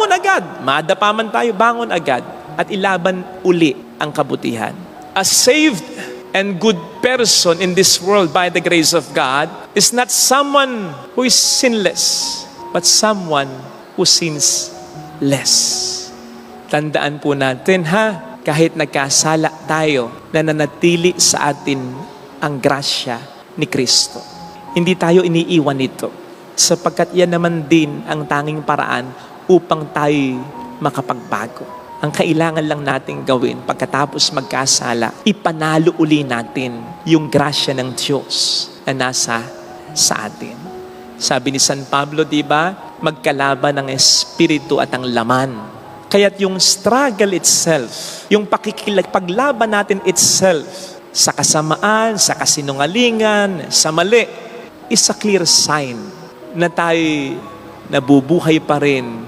bangon agad. Madapa man tayo, bangon agad. At ilaban uli ang kabutihan. A saved and good person in this world by the grace of God is not someone who is sinless, but someone who sins less. Tandaan po natin kahit nagkasala tayo, nananatili sa atin ang grasya ni Kristo. Hindi tayo iniiwan nito, sapagkat yan naman din ang tanging paraan upang tayo makapagbago. Ang kailangan lang natin gawin pagkatapos magkasala, ipanalo uli natin yung grasya ng Diyos na nasa sa atin. Sabi ni San Pablo, di ba? Magkalaban ang espiritu at ang laman. Kaya't yung struggle itself, yung paglaban natin itself, sa kasamaan, sa kasinungalingan, sa mali, is a clear sign na tayo nabubuhay pa rin